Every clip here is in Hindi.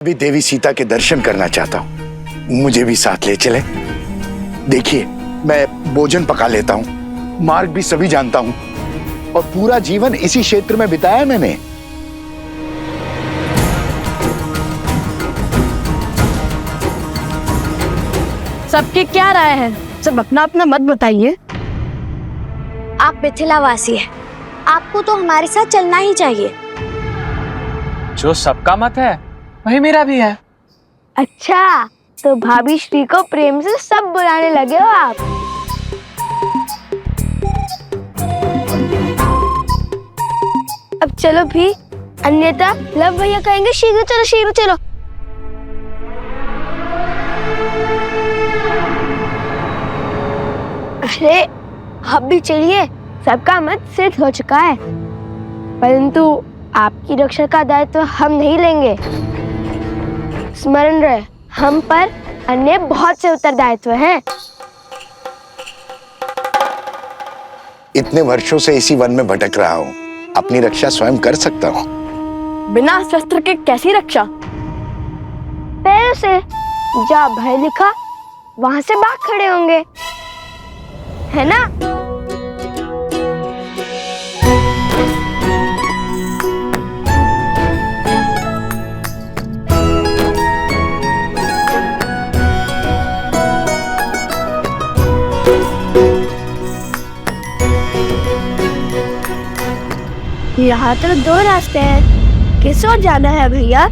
भी देवी सीता के दर्शन करना चाहता हूँ, मुझे भी साथ ले चले। देखिए, मैं भोजन पका लेता हूँ, मार्ग भी सभी जानता हूँ और पूरा जीवन इसी क्षेत्र में बिताया मैंने। सबकी क्या राय है? सब अपना अपना मत बताइए। आप मिथिलावासी हैं, आपको तो हमारे साथ चलना ही चाहिए। जो सबका मत है वही मेरा भी है। अच्छा, तो भाभी श्री को प्रेम से सब बुलाने लगे हो आप। अब चलो भी, अन्यथा लव भैया कहेंगे शीघ्र चलो शीघ्र चलो। अरे आप भी चलिए, सबका मत सिद्ध हो चुका है, परंतु आपकी रक्षा का दायित्व हम नहीं लेंगे। स्मरण रहे, हम पर अन्य बहुत से उत्तरदायित्व हैं। इतने वर्षों से इसी वन में भटक रहा हूँ, अपनी रक्षा स्वयं कर सकता हूँ। बिना शस्त्र के कैसी रक्षा? पैरों से। जहाँ भय लिखा वहां से बाघ खड़े होंगे, है ना? यहाँ तो दो रास्ते हैं, किस ओर जाना है भैया?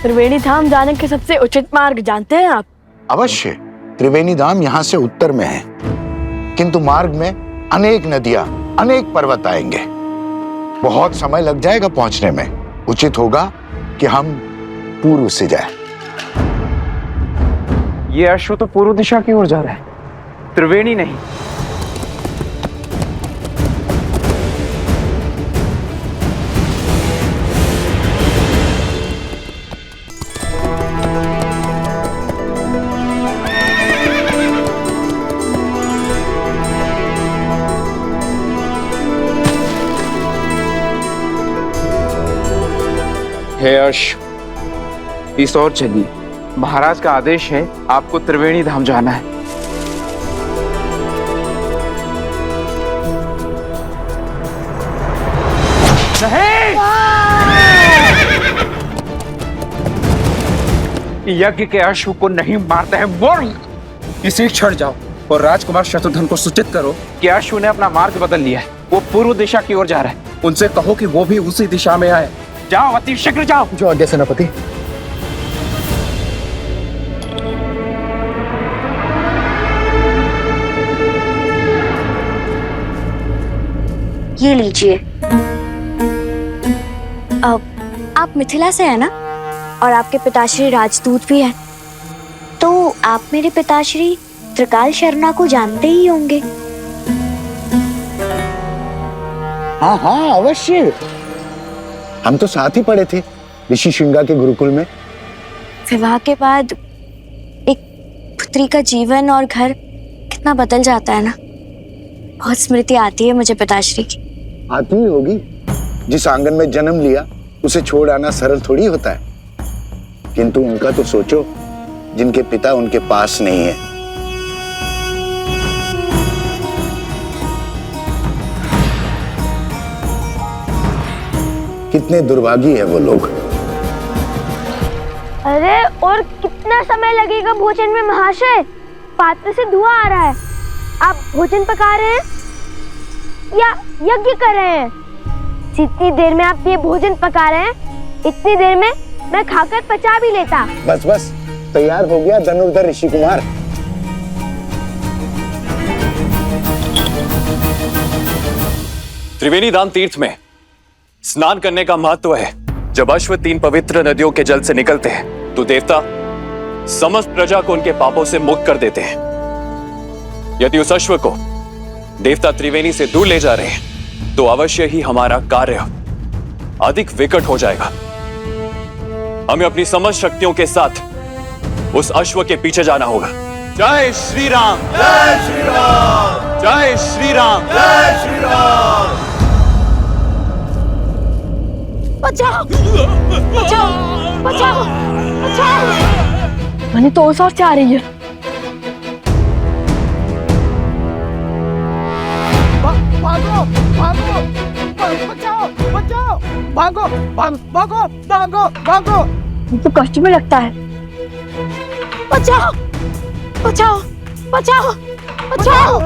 त्रिवेणी धाम जाने के सबसे उचित मार्ग जानते हैं आप? अवश्य, त्रिवेणी धाम यहाँ से उत्तर में है, किंतु मार्ग में अनेक नदियां, अनेक पर्वत आएंगे। बहुत समय लग जाएगा पहुंचने में। उचित होगा कि हम पूर्व से जाएं। ये अश्व तो पूर्व दिशा की ओर जा रहा है, त्रिवेणी नहीं। हे अश्व, इस ओर चलिए। महाराज का आदेश है, आपको त्रिवेणी धाम जाना है। नहीं! यज्ञ के अश्व को नहीं मारते हैं बोल। इसी क्षण जाओ और राजकुमार शत्रुघ्न को सूचित करो कि अश्व ने अपना मार्ग बदल लिया है, वो पूर्व दिशा की ओर जा रहा है। उनसे कहो कि वो भी उसी दिशा में आए। जाओ, अति शीघ्र जाओ। जो आज्ञा सेनापति। ये लीजिए। अब आप मिथिला से हैं ना, और आपके पिताश्री राजदूत भी हैं, तो आप मेरे पिताश्री त्रिकाल शर्मा को जानते ही होंगे। हाँ हाँ अवश्य, हम तो साथ ही पढ़े थे ऋषि श्रृंगा के गुरुकुल में। विवाह के बाद एक पुत्री का जीवन और घर कितना बदल जाता है ना। बहुत स्मृति आती है मुझे पिताश्री की। आती ही होगी, जिस आंगन में जन्म लिया उसे छोड़ आना सरल थोड़ी होता है। किंतु उनका तो सोचो, जिनके पिता उनके पास नहीं है। कितने दुर्भागी है वो लोग। अरे और कितना समय लगेगा भोजन में महाशय? पात्र से धुआं आ रहा है। आप भोजन पका रहे हैं या यज्ञ कर रहे हैं? जितनी देर में आप ये भोजन पका रहे हैं, इतनी देर में मैं खाकर पचा भी लेता। बस बस, तैयार हो गया धनुर्धर ऋषि कुमार। त्रिवेणी धाम तीर्थ में स्नान करने का महत्व है। जब अश्व 3 पवित्र नदियों के जल से निकलते हैं तो देवता समस्त प्रजा को उनके पापों से मुक्त कर देते हैं। यदि उस अश्व को देवता त्रिवेणी से दूर ले जा रहे हैं तो अवश्य ही हमारा कार्य अधिक विकट हो जाएगा। हमें अपनी समस्त शक्तियों के साथ उस अश्व के पीछे जाना होगा। जय श्री राम, जय श्री राम, जय श्री राम, जय श्री राम। बचाओ बचाओ बचाओ बचाओ। मैंने तो उस ओर से आ रही है। भागो भागो बचाओ बचाओ, भागो भागो भागो भागो। ये तो कष्ट में लगता है। बचाओ बचाओ बचाओ बचाओ।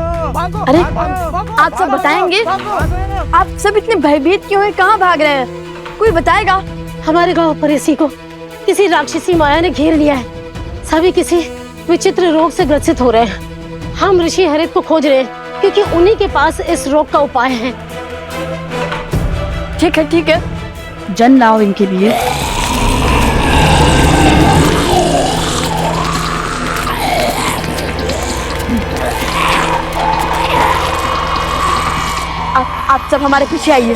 अरे आप सब बताएंगे? आप सब इतने भयभीत क्यों हैं? कहाँ भाग रहे हैं? कोई बताएगा? हमारे गांव पर इसी को किसी राक्षसी माया ने घेर लिया है। सभी किसी विचित्र रोग से ग्रसित हो रहे हैं। हम ऋषि हरित को खोज रहे हैं क्योंकि उन्हीं के पास इस रोग का उपाय है। ठीक है, जन लाओ इनके लिए। आप सब हमारे पीछे आइए।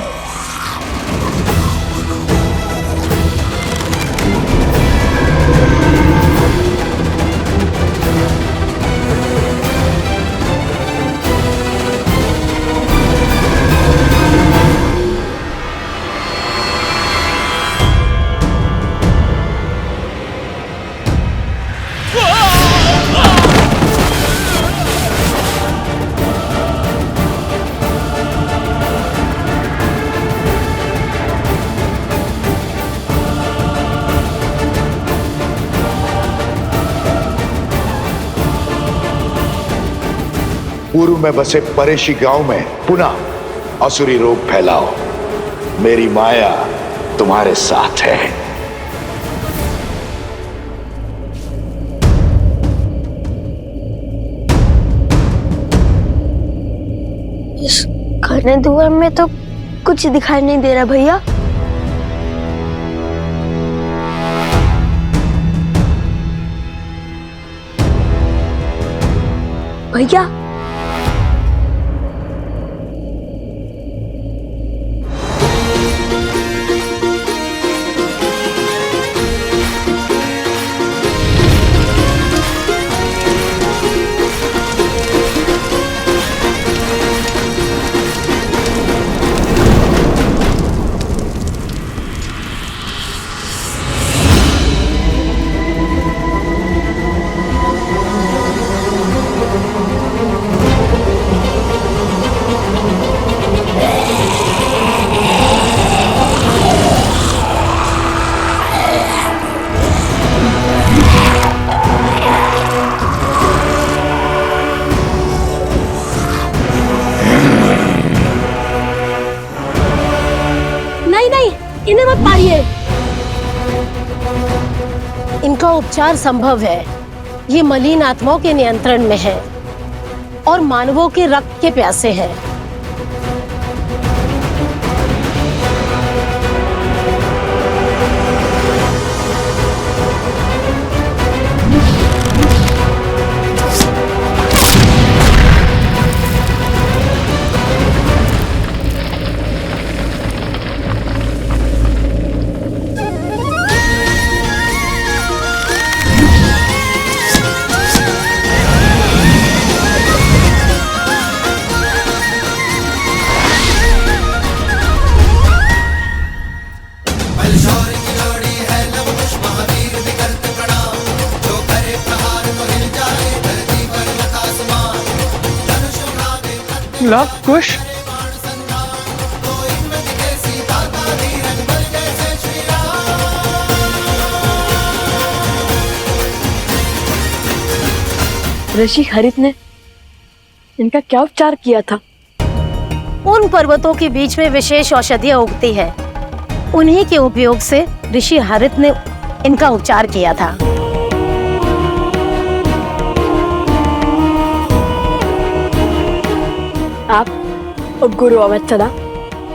पूर्व में बसे परेशी गांव में पुनः असुरी रोग फैलाओ। मेरी माया तुम्हारे साथ है। इस घने धुएं में तो कुछ दिखाई नहीं दे रहा भैया। भैया इन्हें मत मारिए। इनका उपचार संभव है। ये मलिन आत्माओं के नियंत्रण में है और मानवों के रक्त के प्यासे हैं। लव कुश, ऋषि हरित ने इनका क्या उपचार किया था? उन पर्वतों के बीच में विशेष औषधियां उगती है। उन्हीं के उपयोग से ऋषि हरित ने इनका उपचार किया था। आप उपगुरु अवत्सला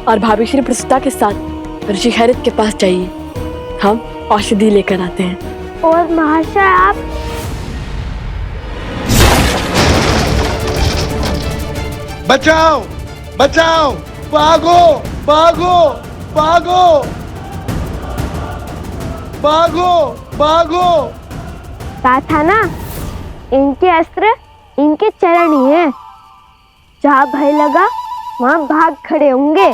और भाभी श्री प्रसुता के साथ ऋषि हरित के पास जाइए। हम औषधि लेकर आते हैं। और महाशय आप बचाओ बचाओ, भागो भागो भागो भागो भागो कहा था ना, इनके अस्त्र इनके चरण ही हैं। जहाँ भय लगा वहाँ भाग खड़े होंगे।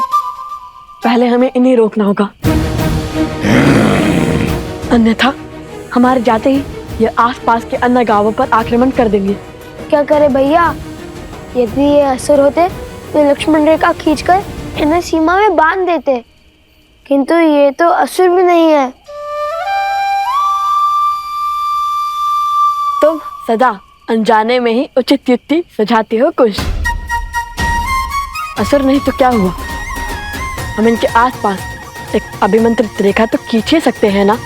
पहले हमें इन्हें रोकना होगा, अन्यथा हमारे जाते ही ये आसपास के अन्य गांवों पर आक्रमण कर देंगे। क्या करे भैया, यदि ये असुर होते तो लक्ष्मण रेखा खींचकर इन्हें सीमा में बांध देते, किंतु ये तो असुर भी नहीं है। तुम सदा अनजाने में ही उचित युक्ति सुझाते हो कुछ। असुर नहीं तो क्या हुआ, हम इनके आसपास एक अभिमंत्रित रेखा तो खींच ही सकते हैं ना।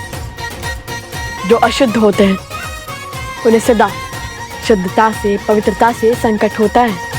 जो अशुद्ध होते हैं उन्हें सदा शुद्धता से, पवित्रता से संकट होता है।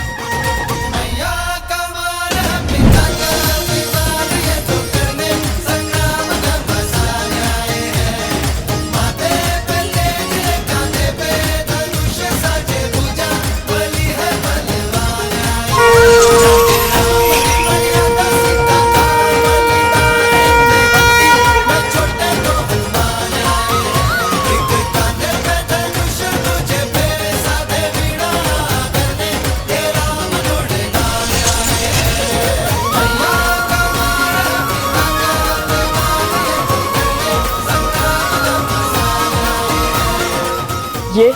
ये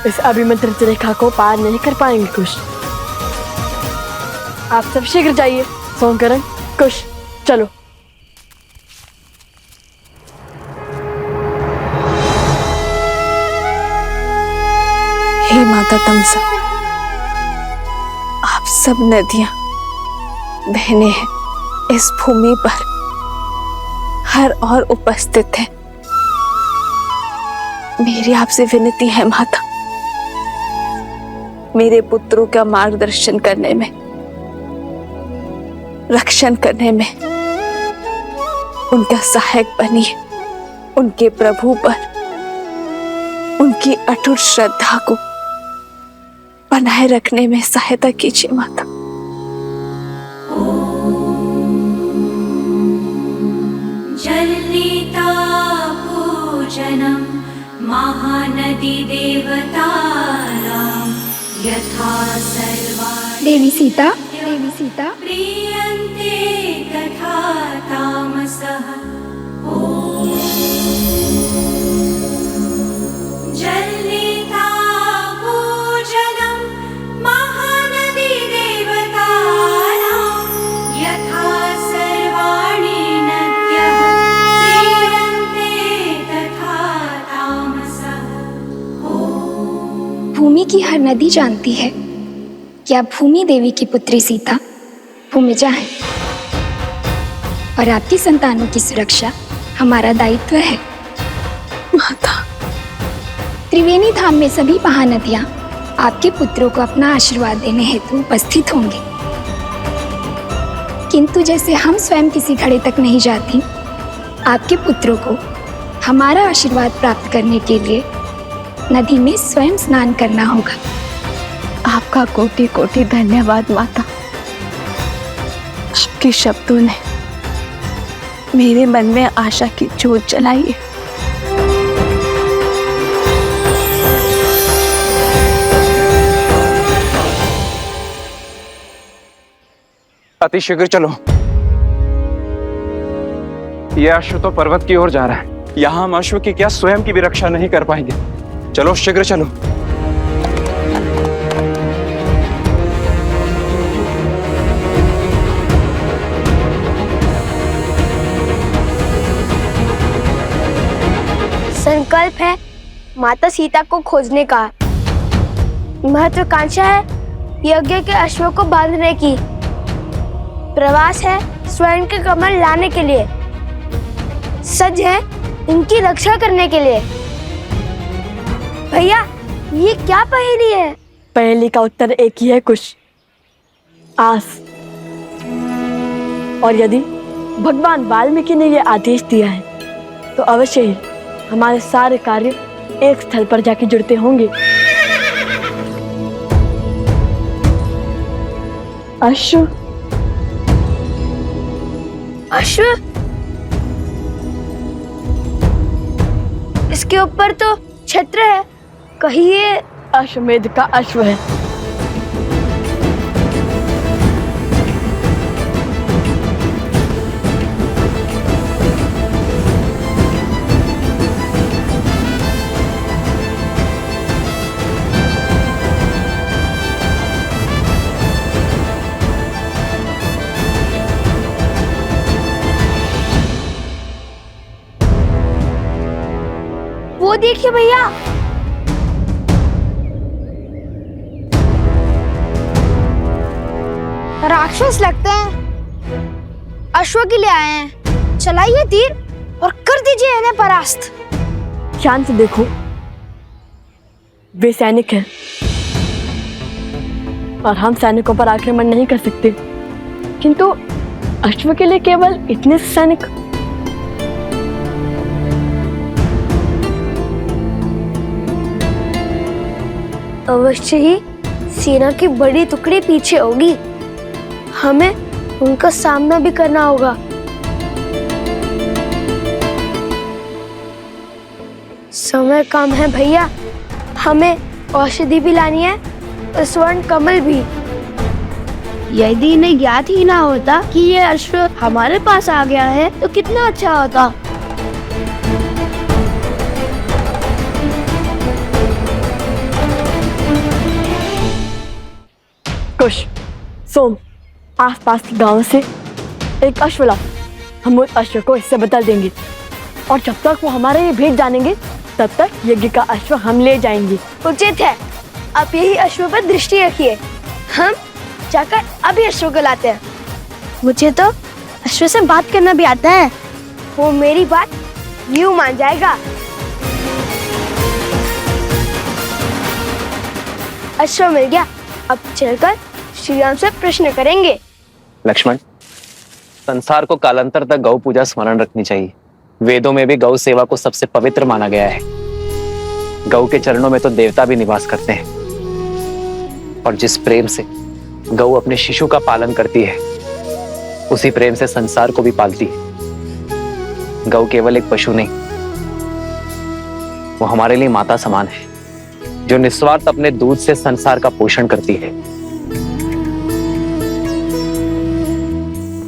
इस अभिमंत्रित रेखा को पार नहीं कर पाएंगे कुश। आप सब शीघ्र जाइए। सोमकरण, कुश, चलो। हे माता तमसा, आप सब नदियां बहनें हैं इस भूमि पर हर ओर उपस्थित हैं। मेरी आपसे विनती है माता, मेरे पुत्रों का मार्गदर्शन करने में, रक्षण करने में उनका सहायक बनिए। उनके प्रभु पर उनकी अटूट श्रद्धा को बनाए रखने में सहायता कीजिए माता। जलनीता पूजनम महानदी देवतानां यथा सर्वाणि देवी सीता प्रीयन्ते तथा तामसः। जलनीता पूजनम महानदी देवतानां यथा सर्वाणि नद्यः प्रीयन्ते तथा तामसः। भूमि की हर नदी जानती है कि आप भूमि देवी की पुत्री सीता भूमिजा है और आपकी संतानों की सुरक्षा हमारा दायित्व है। माता, त्रिवेणी धाम में सभी महानदियां आपके पुत्रों को अपना आशीर्वाद देने हेतु उपस्थित होंगे, किंतु जैसे हम स्वयं किसी घड़े तक नहीं जाती, आपके पुत्रों को हमारा आशीर्वाद प्राप्त करने के लिए नदी में स्वयं स्नान करना होगा। आपका कोटि कोटि धन्यवाद माता। आपके शब्दों ने मेरे मन में आशा की ज्योत जलाई है। अतिशीघ्र चलो, यह अश्व तो पर्वत की ओर जा रहा है। यहाँ हम अश्व की क्या स्वयं की भी रक्षा नहीं कर पाएंगे। चलो शीघ्र चलो। संकल्प है माता सीता को खोजने का। महत्वाकांक्षा है यज्ञ के अश्व को बांधने की। प्रवास है स्वर्ण के कमल लाने के लिए। सज है इनकी रक्षा करने के लिए। भैया, ये क्या पहेली है? पहेली का उत्तर एक ही है कुश, आस। और यदि भगवान वाल्मीकि ने यह आदेश दिया है तो अवश्य ही हमारे सारे कार्य एक स्थल पर जाके जुड़ते होंगे। अश्व, अश्व? इसके ऊपर तो क्षेत्र है, कहीं ये अश्वमेध का अश्व है। वो देखिए भैया, राक्षस लगते हैं, अश्व के लिए आए हैं। चलाइए तीर और कर दीजिए इन्हें परास्त। ध्यान से देखो, वे सैनिक हैं और हम सैनिकों पर आक्रमण नहीं कर सकते, किंतु अश्व के लिए केवल इतने सैनिक। अवश्य ही सेना की बड़ी टुकड़ी पीछे होगी, हमें उनका सामना भी करना होगा। समय कम है भैया, हमें औषधि भी लानी है और स्वर्ण कमल भी। यदि इन्हें ज्ञात ही ना होता कि ये अश्व हमारे पास आ गया है तो कितना अच्छा होता। कुश, सोम, आसपास के गांव से एक अश्व लाओ। हम उस अश्व को इससे बदल देंगे और जब तक वो हमारे ये भेद जानेंगे तब तक यज्ञ का अश्व हम ले जाएंगे। उचित है, आप यही अश्व पर दृष्टि रखिए, हम जाकर अभी अश्व को लाते हैं। मुझे तो अश्व से बात करना भी आता है, वो मेरी बात यूं मान जाएगा। अश्व मिल गया, अब चलकर श्री राम से प्रश्न करेंगे। लक्ष्मण, संसार को कालांतर तक गौ पूजा स्मरण रखनी चाहिए। वेदों में भी गौ सेवा को सबसे पवित्र माना गया है। गौ के चरणों में तो देवता भी निवास करते हैं। और जिस प्रेम से गौ अपने शिशु का पालन करती है, उसी प्रेम से संसार को भी पालती है। गौ केवल एक पशु नहीं, वो हमारे लिए माता समान है, जो निस्वार्थ अपने दूध से संसार का पोषण करती है।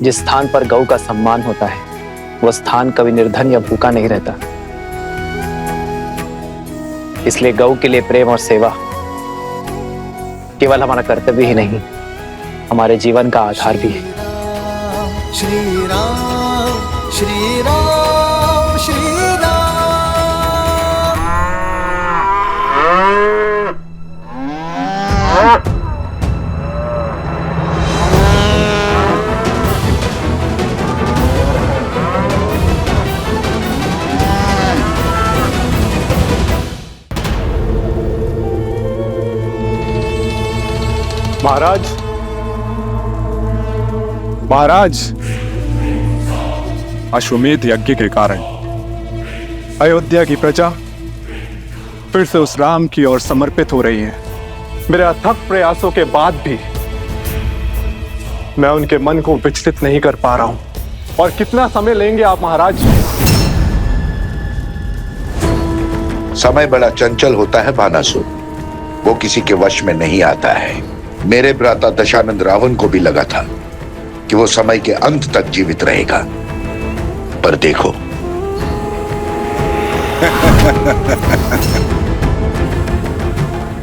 जिस स्थान पर गौ का सम्मान होता है, वह स्थान कभी निर्धन या भूखा नहीं रहता। इसलिए गौ के लिए प्रेम और सेवा केवल हमारा कर्तव्य ही नहीं, हमारे जीवन का आधार भी है। श्री राम श्री राम श्री राम। महाराज, महाराज, अश्वमेध यज्ञ के कारण अयोध्या की प्रजा फिर से उस राम की ओर समर्पित हो रही है। मेरे अथक प्रयासों के बाद भी मैं उनके मन को विचलित नहीं कर पा रहा हूं। और कितना समय लेंगे आप महाराज? समय बड़ा चंचल होता है बानासुर, वो किसी के वश में नहीं आता है। मेरे भ्राता दशानंद रावण को भी लगा था कि वो समय के अंत तक जीवित रहेगा, पर देखो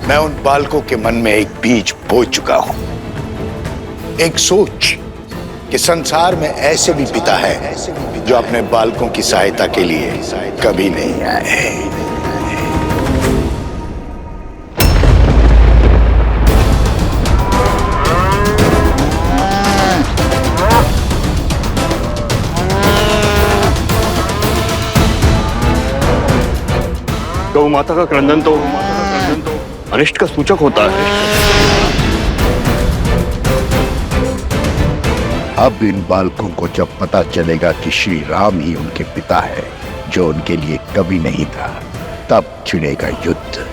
मैं उन बालकों के मन में एक बीज बो चुका हूं, एक सोच कि संसार में ऐसे भी पिता है जो अपने बालकों की सहायता के लिए कभी नहीं आए। गौ माता का क्रंदन तो अनिष्ट का सूचक होता है। अब इन बालकों को जब पता चलेगा कि श्री राम ही उनके पिता है, जो उनके लिए कभी नहीं था, तब छिड़ेगा युद्ध।